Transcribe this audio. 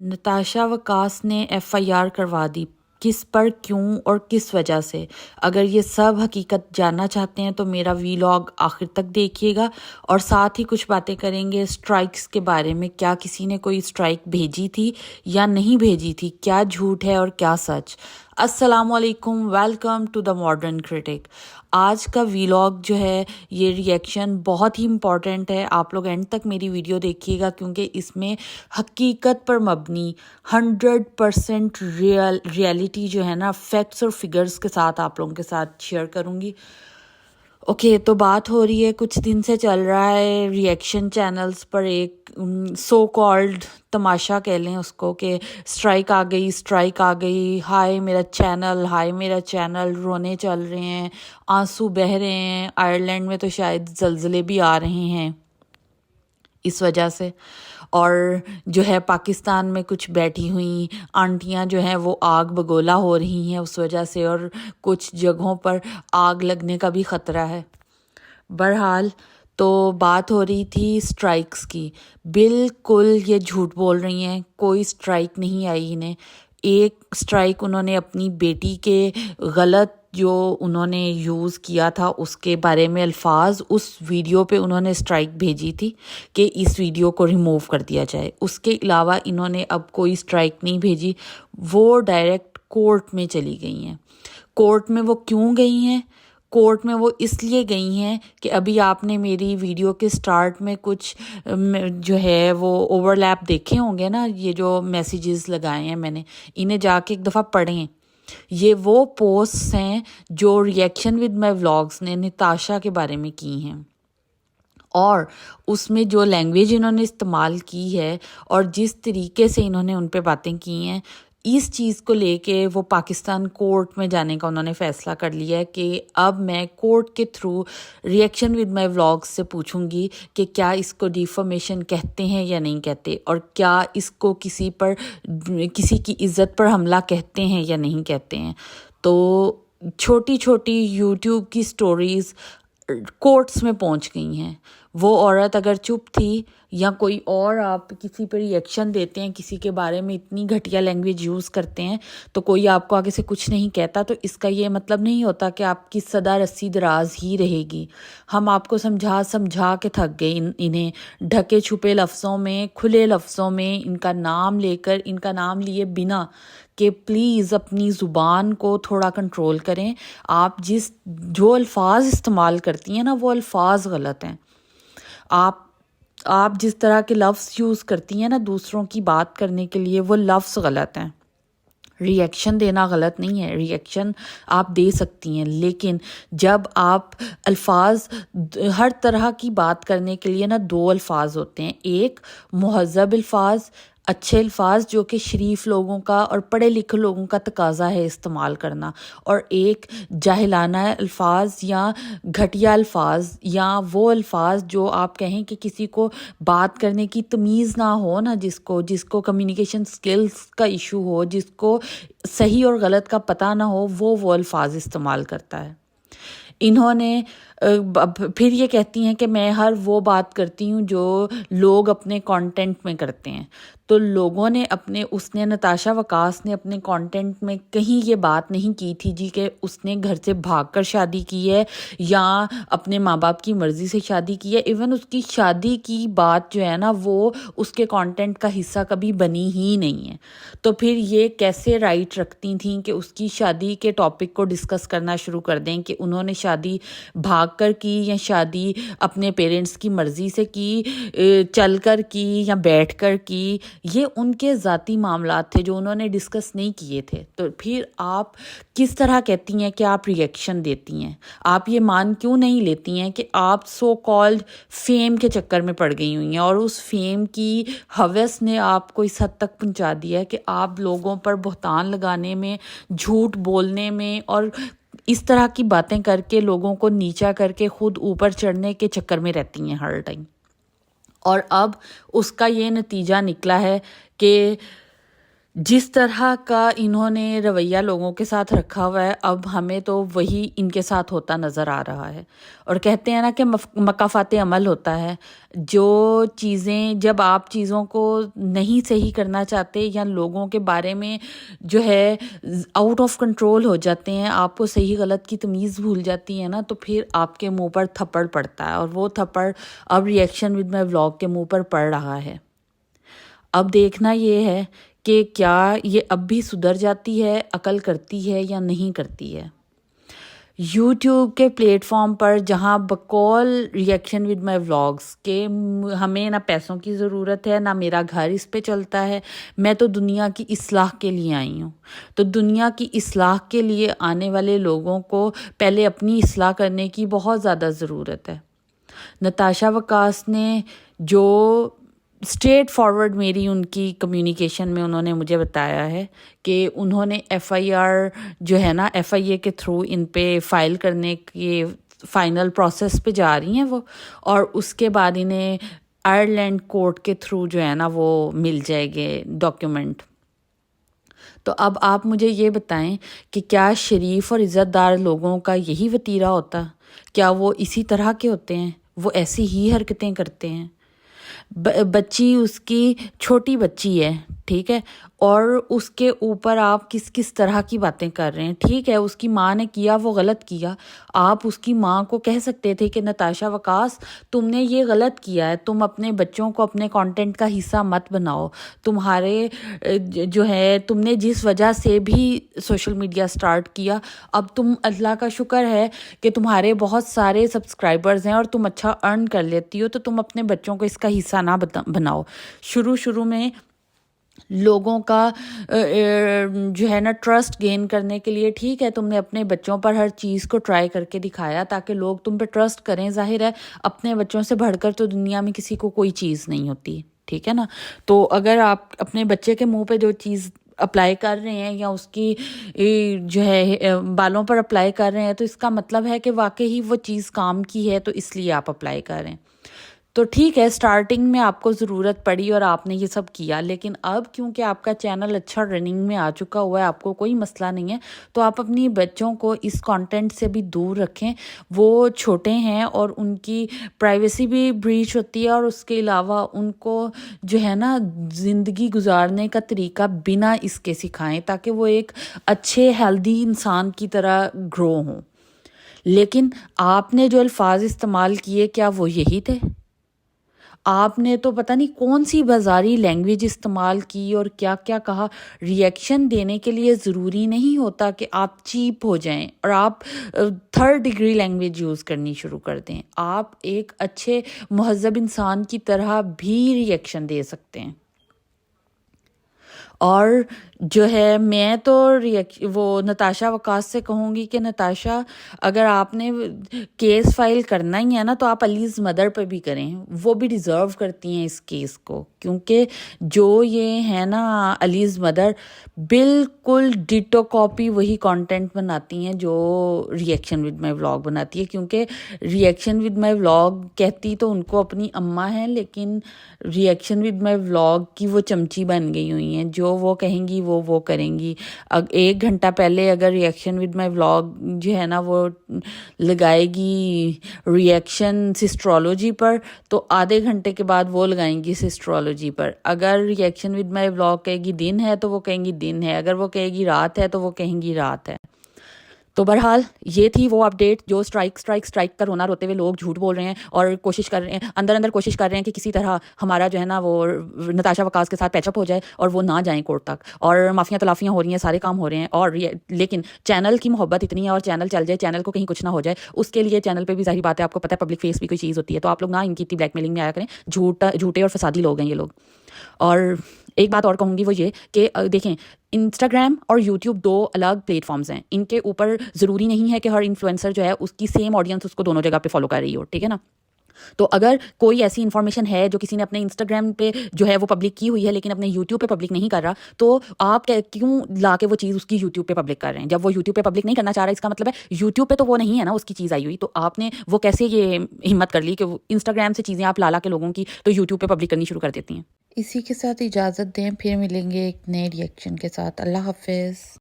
नताशा वकास ने एफआईआर करवा दी, किस पर, क्यों और किस वजह से। अगर ये सब हकीकत जानना चाहते हैं तो मेरा वीलॉग आखिर तक देखिएगा और साथ ही कुछ बातें करेंगे स्ट्राइक्स के बारे में। क्या किसी ने कोई स्ट्राइक भेजी थी या नहीं भेजी थी, क्या झूठ है और क्या सच। अस्सलामुअलैकुम, welcome to the modern critic. आज का वीलॉग जो है ये रिएक्शन बहुत ही इम्पॉर्टेंट है, आप लोग एंड तक मेरी वीडियो देखिएगा क्योंकि इसमें हकीकत पर मबनी 100% रियलिटी जो है ना, फैक्ट्स और फिगर्स के साथ आप लोगों के साथ शेयर करूँगी। ओके, तो बात हो रही है, कुछ दिन से चल रहा है रिएक्शन चैनल्स पर एक सो कॉल्ड तमाशा कह लें उसको, कि स्ट्राइक आ गई, स्ट्राइक आ गई, हाय मेरा चैनल, हाय मेरा चैनल, रोने चल रहे हैं, आंसू बह रहे हैं। आयरलैंड में तो शायद जलजले भी आ रहे हैं इस वजह से। और जो है पाकिस्तान में कुछ बैठी हुई आंटियां जो हैं वो आग बगोला हो रही हैं उस वजह से, और कुछ जगहों पर आग लगने का भी ख़तरा है। बहरहाल, तो बात हो रही थी स्ट्राइक्स की। बिल्कुल ये झूठ बोल रही हैं, कोई स्ट्राइक नहीं आई इन्हें। एक स्ट्राइक उन्होंने अपनी बेटी के गलत जो उन्होंने यूज़ किया था उसके बारे में अल्फाज, उस वीडियो पे उन्होंने स्ट्राइक भेजी थी कि इस वीडियो को रिमूव कर दिया जाए। उसके अलावा इन्होंने अब कोई स्ट्राइक नहीं भेजी, वो डायरेक्ट कोर्ट में चली गई हैं। कोर्ट में वो क्यों गई हैं? कोर्ट में वो इसलिए गई हैं कि अभी आपने मेरी वीडियो के स्टार्ट में कुछ जो है वो ओवरलैप देखे होंगे ना, ये जो मैसेजेस लगाए हैं मैंने, इन्हें जाके एक दफ़ा पढ़ें। ये वो पोस्ट्स हैं जो रिएक्शन विद माय व्लॉग्स ने नताशा के बारे में की हैं, और उसमें जो लैंग्वेज इन्होंने इस्तेमाल की है और जिस तरीके से इन्होंने उन पे बातें की हैं, इस चीज़ को लेके वो पाकिस्तान कोर्ट में जाने का उन्होंने फ़ैसला कर लिया है कि अब मैं कोर्ट के through reaction with my vlogs से पूछूंगी कि क्या इसको डिफॉर्मेशन कहते हैं या नहीं कहते, और क्या इसको किसी पर, किसी की इज़्ज़त पर हमला कहते हैं या नहीं कहते हैं। तो छोटी छोटी यूट्यूब की स्टोरीज़ कोर्ट्स में पहुंच गई हैं। वो औरत अगर चुप थी, या कोई और आप किसी पर रिएक्शन देते हैं, किसी के बारे में इतनी घटिया लैंग्वेज यूज़ करते हैं तो कोई आपको आगे से कुछ नहीं कहता, तो इसका ये मतलब नहीं होता कि आपकी सदा रस्सी दराज ही रहेगी। हम आपको समझा समझा के थक गए इन्हें ढके छुपे लफ्ज़ों में, खुले लफ्ज़ों में इनका नाम लेकर, इनका नाम लिए बिना कि प्लीज़ अपनी ज़ुबान को थोड़ा कंट्रोल करें। आप जो अल्फाज इस्तेमाल करती हैं ना, वो अल्फाज गलत हैं। आप जिस तरह के लफ्ज़ यूज़ करती हैं ना दूसरों की बात करने के लिए, वो लफ्ज़ गलत हैं। रिएक्शन देना गलत नहीं है, रिएक्शन आप दे सकती हैं, लेकिन जब आप अल्फाज, हर तरह की बात करने के लिए ना दो अल्फाज होते हैं। एक मुहज़्ज़ब अल्फाज, अच्छे अल्फाज जो कि शरीफ लोगों का और पढ़े लिखे लोगों का तकाजा है इस्तेमाल करना, और एक जाहिलाना अल्फाज या घटिया अल्फाज, या वो अल्फाज जो आप कहें कि किसी को बात करने की तमीज़ ना हो ना, जिसको कम्युनिकेशन स्किल्स का इशू हो, जिसको सही और गलत का पता ना हो, वो अल्फाज इस्तेमाल करता है। इन्होंने फिर ये कहती हैं कि मैं हर वो बात करती हूँ जो लोग अपने कंटेंट में करते हैं। तो लोगों ने उसने, नताशा वकास ने अपने कंटेंट में कहीं ये बात नहीं की थी जी कि उसने घर से भागकर शादी की है या अपने माँ बाप की मर्ज़ी से शादी की है। इवन उसकी शादी की बात जो है ना, वो उसके कंटेंट का हिस्सा कभी बनी ही नहीं है। तो फिर ये कैसे राइट रखती थी कि उसकी शादी के टॉपिक को डिस्कस करना शुरू कर दें कि उन्होंने शादी भाग कर की या शादी अपने पेरेंट्स की मर्ज़ी से की, चल कर की या बैठ कर की। ये उनके ज़ाती मामलात थे जो उन्होंने डिस्कस नहीं किए थे। तो फिर आप किस तरह कहती हैं कि आप रिएक्शन देती हैं? आप ये मान क्यों नहीं लेती हैं कि आप सो कॉल्ड फेम के चक्कर में पड़ गई हुई हैं, और उस फेम की हवस ने आपको इस हद तक पहुंचा दिया है कि आप लोगों पर बहतान लगाने में, झूठ बोलने में और इस तरह की बातें करके लोगों को नीचा करके खुद ऊपर चढ़ने के चक्कर में रहती हैं हर टाइम। और अब उसका ये नतीजा निकला है कि जिस तरह का इन्होंने रवैया लोगों के साथ रखा हुआ है, अब हमें तो वही इनके साथ होता नज़र आ रहा है। और कहते हैं ना कि मकाफ़ात अमल होता है। जो चीज़ें, जब आप चीज़ों को नहीं सही करना चाहते या लोगों के बारे में जो है आउट ऑफ कंट्रोल हो जाते हैं, आपको सही गलत की तमीज़ भूल जाती है ना, तो फिर आपके मुंह पर थप्पड़ पड़ता है। और वो थप्पड़ अब रिएक्शन विद माई व्लॉग के मुंह पर पड़ रहा है। अब देखना ये है कि क्या ये अब भी सुधर जाती है, अकल करती है या नहीं करती है। यूट्यूब के प्लेटफॉर्म पर जहाँ बकौल रिएक्शन विद माई व्लॉग्स के हमें ना पैसों की ज़रूरत है, ना मेरा घर इस पे चलता है, मैं तो दुनिया की इस्लाह के लिए आई हूँ। तो दुनिया की इस्लाह के लिए आने वाले लोगों को पहले अपनी इस्लाह करने की बहुत ज़्यादा ज़रूरत है। नताशा वकास ने जो स्ट्रेट फॉरवर्ड मेरी उनकी कम्युनिकेशन में उन्होंने मुझे बताया है कि उन्होंने एफआईआर जो है ना, एफआईए के थ्रू इन पे फाइल करने के फाइनल प्रोसेस पे जा रही हैं वो, और उसके बाद इन्हें आयरलैंड कोर्ट के थ्रू जो है ना वो मिल जाएंगे डॉक्यूमेंट। तो अब आप मुझे ये बताएं कि क्या शरीफ और इज़्ज़तदार लोगों का यही वतीरा होता? क्या वो इसी तरह के होते हैं? वो ऐसी ही हरकतें करते हैं? बच्ची उसकी छोटी बच्ची है, ठीक है, और उसके ऊपर आप किस किस तरह की बातें कर रहे हैं। ठीक है, उसकी माँ ने किया, वो गलत किया। आप उसकी माँ को कह सकते थे कि नताशा वकास, तुमने ये गलत किया है, तुम अपने बच्चों को अपने कंटेंट का हिस्सा मत बनाओ। तुम्हारे जो है, तुमने जिस वजह से भी सोशल मीडिया स्टार्ट किया, अब तुम, अल्लाह का शुक्र है कि तुम्हारे बहुत सारे सब्सक्राइबर्स हैं और तुम अच्छा अर्न कर लेती हो, तो तुम अपने बच्चों को इसका हिस्सा ना बनाओ। शुरू में लोगों का जो है ना ट्रस्ट गेन करने के लिए, ठीक है, तुमने अपने बच्चों पर हर चीज़ को ट्राई करके दिखाया ताकि लोग तुम पे ट्रस्ट करें। जाहिर है अपने बच्चों से बढ़कर तो दुनिया में किसी को कोई चीज़ नहीं होती, ठीक है ना। तो अगर आप अपने बच्चे के मुंह पे जो चीज़ अप्लाई कर रहे हैं या उसकी जो है बालों पर अप्लाई कर रहे हैं, तो इसका मतलब है कि वाकई ही वो चीज़ काम की है, तो इसलिए आप अप्लाई कर रहे हैं। तो ठीक है, स्टार्टिंग में आपको ज़रूरत पड़ी और आपने ये सब किया, लेकिन अब क्योंकि आपका चैनल अच्छा रनिंग में आ चुका हुआ है, आपको कोई मसला नहीं है, तो आप अपनी बच्चों को इस कंटेंट से भी दूर रखें। वो छोटे हैं और उनकी प्राइवेसी भी ब्रीच होती है, और उसके अलावा उनको जो है ना ज़िंदगी गुजारने का तरीका बिना इसके सिखाएं, ताकि वो एक अच्छे हेल्दी इंसान की तरह ग्रो हों। लेकिन आपने जो अल्फाज इस्तेमाल किए, क्या वो यही थे? आपने तो पता नहीं कौन सी बाजारी लैंग्वेज इस्तेमाल की और क्या क्या कहा। रिएक्शन देने के लिए ज़रूरी नहीं होता कि आप चीप हो जाएं और आप थर्ड डिग्री लैंग्वेज यूज़ करनी शुरू कर दें। आप एक अच्छे महज़ब इंसान की तरह भी रिएक्शन दे सकते हैं। और जो है, मैं तो वो नताशा वकास से कहूँगी कि नताशा, अगर आपने केस फाइल करना ही है ना, तो आप अलीज़ मदर पे भी करें। वो भी डिज़र्व करती हैं इस केस को, क्योंकि जो ये है ना अलीज़ मदर, बिल्कुल डिटो कॉपी वही कंटेंट बनाती हैं जो रिएक्शन विद माई व्लॉग बनाती है। क्योंकि रिएक्शन विद माई व्लॉग कहती तो उनको अपनी अम्मा है, लेकिन रिएक्शन विद माई व्लॉग की वो चमची बन गई हुई हैं। जो वो कहेंगी वो करेंगी। 1 घंटा पहले अगर रिएक्शन विद माई व्लॉग जो है ना वो लगाएगी रिएक्शन सिस्ट्रोलॉजी पर, तो आधे घंटे के बाद वो लगाएंगी सिस्ट्रोलॉजी पर। अगर रिएक्शन विद माई व्लॉग कहेगी दिन है, तो वो कहेंगी दिन है। अगर वो कहेगी रात है, तो वो कहेंगी रात है। तो बहरहाल ये थी वो अपडेट जो स्ट्राइक का रोना रोते हुए लोग झूठ बोल रहे हैं और कोशिश कर रहे हैं, अंदर कोशिश कर रहे हैं कि किसी तरह हमारा जो है ना वो नताशा वकास के साथ पैचअप हो जाए और वो ना जाएं कोर्ट तक। और माफियाँ तलाफियाँ हो रही हैं, सारे काम हो रहे हैं, और लेकिन चैनल की मोहब्बत इतनी है और चैनल चल जाए, चैनल को कहीं कुछ ना हो जाए, उसके लिए चैनल पर भी जाहिर बात है, आपको पता है पब्लिक फेस भी कोई चीज़ होती है। तो आप लोग ना इनकी इतनी ब्लैकमेलिंग में आया करें। झूठे और फसादी लोग हैं ये लोग। और एक बात और कहूँगी वो ये कि देखें, इंस्टाग्राम और यूट्यूब 2 अलग प्लेटफॉर्म्स हैं। इनके ऊपर ज़रूरी नहीं है कि हर इन्फ्लुएंसर जो है उसकी सेम ऑडियंस उसको दोनों जगह पे फॉलो कर रही हो, ठीक है ना। तो अगर कोई ऐसी इन्फॉर्मेशन है जो किसी ने अपने इंस्टाग्राम पे जो है वो पब्लिक की हुई है, लेकिन अपने यूट्यूब पे पब्लिक नहीं कर रहा, तो आप क्यों ला के वो चीज़ उसकी यूट्यूब पे पब्लिक कर रहे हैं? जब वो यूट्यूब पे पब्लिक नहीं करना चाह रहा, इसका मतलब है यूट्यूब पे तो वो नहीं है ना उसकी चीज़ आई हुई। तो आपने वो कैसे ये हिम्मत कर ली कि इंस्टाग्राम से चीज़ें आप ला के लोगों की तो यूट्यूब पे पब्लिक करनी शुरू कर देती हैं? اسی کے ساتھ اجازت دیں، پھر ملیں گے ایک نئے ریئیکشن کے ساتھ۔ اللہ حافظ۔